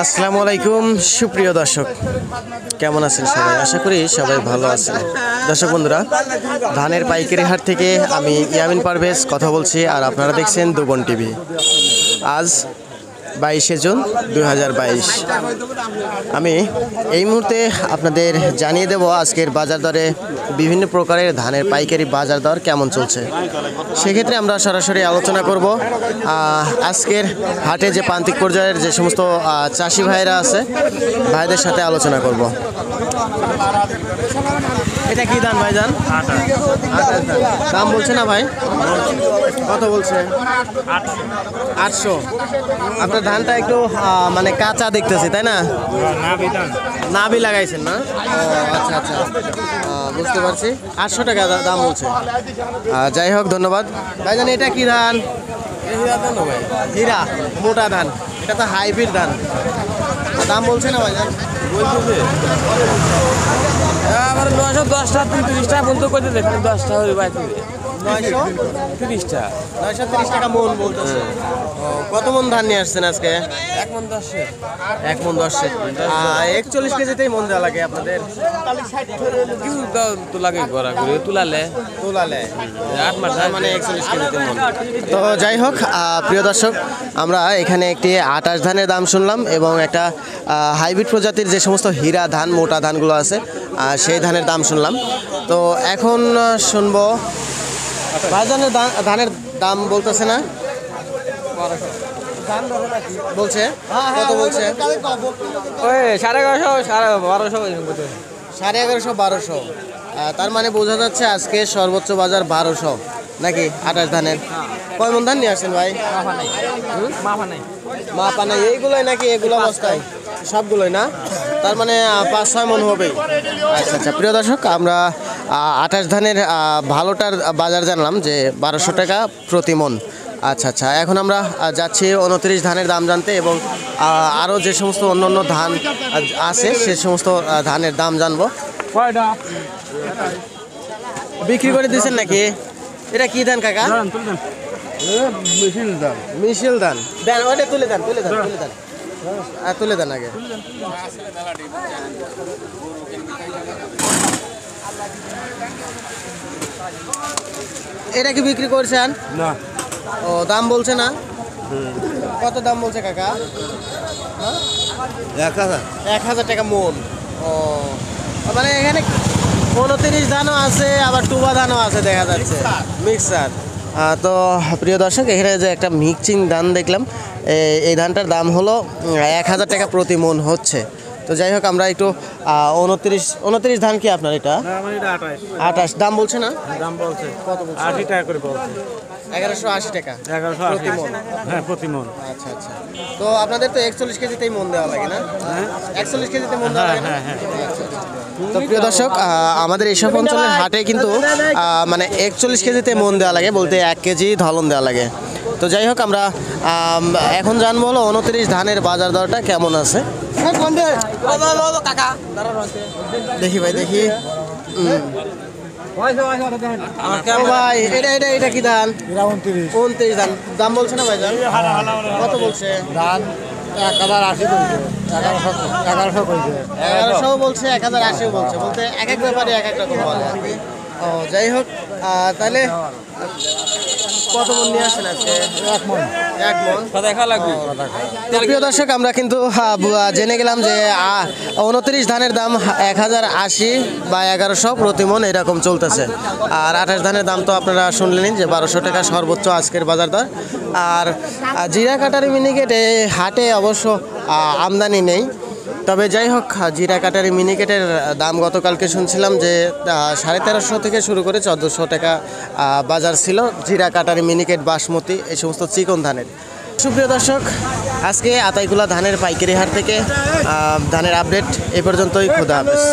আসসালামু আলাইকুম সুপ্রিয় দর্শক, কেমন আছেন সবাই? আশা করি সবাই ভালো আছেন। দর্শক বন্ধুরা, ধানের পাইকারি হাট থেকে আমি ইয়ামিন পারভেজ কথা বলছি, আর আপনারা দেখছেন দুবন টিভি। আজ 22শে জুন 2022। আমি এই মুহূর্তে আপনাদের জানিয়ে দেব আজকের বাজার দরে বিভিন্ন প্রকারের ধানের পাইকারি বাজার দর কেমন চলছে। সেক্ষেত্রে আমরা সরাসরি আলোচনা করব আজকের হাটে যে প্রান্তিক পর্যায়ের যে সমস্ত চাষি ভাইরা আছে, ভাইদের সাথে আলোচনা করব। এটা কি ধান ভাইজান? দাম বলছে না ভাই? কত বলছে? 800। আপনার ধানটা একটু মানে কাঁচা দেখতেছি, তাই না? নাবি লাগাইছেন না? আচ্ছা আচ্ছা, বুঝতে পারছি। 800 টাকা দাম বলছে। যাই হোক, ধন্যবাদ ভাইজান। এটা কি ধান? হীরা, মোটা ধান। এটা তো হাইব্রিড ধান। দাম বলছে না ভাইজান? বলতেছে আমার 910টা 30 টাকা বলতে করতে দেখেন, 10টা হয়ে বাইরে 930 টাকা 930 টাকা মন বলতেছে। কত মন ধান নিয়ে আসছেন আজকে? 1 মণ 10 1 মণ 10। 41 কেজিতেই মন দেওয়া লাগে আপনাদের? কিছু তো লাগে গড়া করে তুলালে 8 মাস মানে 41 কেজিতে মন। তো যাই হোক, প্রিয় দর্শক, আমরা এখানে একটি 28 ধানের দাম শুনলাম এবং একটা হাইব্রিড প্রজাতির যে সমস্ত হীরা ধান, মোটা ধানগুলো আছে, সেই ধানের দাম শুনলাম। তো এখন শুনবো ভাইজানের ধানের দাম বলতেছে না? বলছে কত বলছে? ওই 1150 1200 1150 1200। তার মানে বোঝা যাচ্ছে আজকে সর্বোচ্চ বাজার 1200 নাকি 28 ধানের? কয় মণ ধান নিয়ে আসছেন ভাই? মাপা নাই এইগুলোই নাকি? এগুলো অবস্থায় সবগুলোই না? তার মানে 5-6 মণ হবেই। আচ্ছা আচ্ছা, প্রিয় দর্শক, আমরা 28 ধানের ভালোটার বাজার জানলাম যে 1200 টাকা প্রতি মণ। আচ্ছা আচ্ছা, এখন আমরা যাচ্ছি 29 ধানের দাম জানতে এবং আরও যে সমস্ত অন্য অন্য ধান আছে সে সমস্ত ধানের দাম জানবো। বিক্রি করে দিয়েছেন নাকি? এটা কি ধান কাকা? মিশিল ধান। দেন ওটা তুলে দেন তুলে দেন আগে। এটা কি বিক্রি করছেন? না। ও, দাম বলছে না? কত দাম বলছে কাকা? 1000 টাকা মন। ও, মানে এখানে 29 ধানও আছে, আবার টুবা ধানও আছে দেখা যাচ্ছে, মিক্সার। তো প্রিয় দর্শক, এখানে যে একটা মিক্সিং ধান দেখলাম, এই ধানটার দাম হলো 1000 টাকা প্রতি মন হচ্ছে। তো যাই হোক, আমরা একটু 29 ধান কি আপনার? এটা 28 দাম বলছে না? দাম বলছে কত বলছে? 80 টাকা করে বলছে। 1180 টাকা 1180 প্রতি মণ। হ্যাঁ, প্রতি মণ। আচ্ছা আচ্ছা, তো আপনাদের তো 41 কেজিতেই মন দেওয়া লাগে না? 41 কেজিতে মন দেওয়া লাগে না? তো প্রিয় দর্শক, আমাদের এইসব অঞ্চলের হাটে কিন্তু মানে 41 কেজিতে মন দেওয়া লাগে, বলতে 1 কেজি ধলন দেওয়া লাগে। তো যাই হোক, আমরা এখন জানবো হলো 29 ধানের বাজার দরটা কেমন আছে। দেখি ভাই, দেখি। ভাই, এটা কি ধান? 29 ধান। দাম বলছে না ভাই? কত বলছে? ধান 1080 বলছে, 1100 বলছে, 1080 বলছে, বলতে এক এক ব্যাপারে এক এক রকম বলে আর কি। ও, যাই হোক, তাহলে কত মণ নিয়ে আসেন আজকে? 1 মণ। 1 মণ। দেখা লাগবে। তো প্রিয় দর্শক, আমরা কিন্তু জেনে গেলাম যে 29 ধানের দাম 1080 বা 1100 প্রতি মণ এরকম চলতেছে। আর 28 ধানের দাম তো আপনারা শুনলেনই যে 1200 টাকা সর্বোচ্চ আজকের বাজার দর। আর জিরা কাটারি মিনিকেট এই হাটে অবশ্য আমদানি নেই। তবে যাই হোক, জিরা কাটারি মিনিকেটের দাম গতকালকে শুনছিলাম যে 1350 থেকে শুরু করে 1400 টাকা বাজার ছিল জিরা কাটারি মিনিকেট, বাসমতি, এই সমস্ত চিকন ধানের। সুপ্রিয় দর্শক, আজকে আতাইকুলা ধানের পাইকারি হাট থেকে ধানের আপডেট এ পর্যন্তই। খোদা হাফেজ।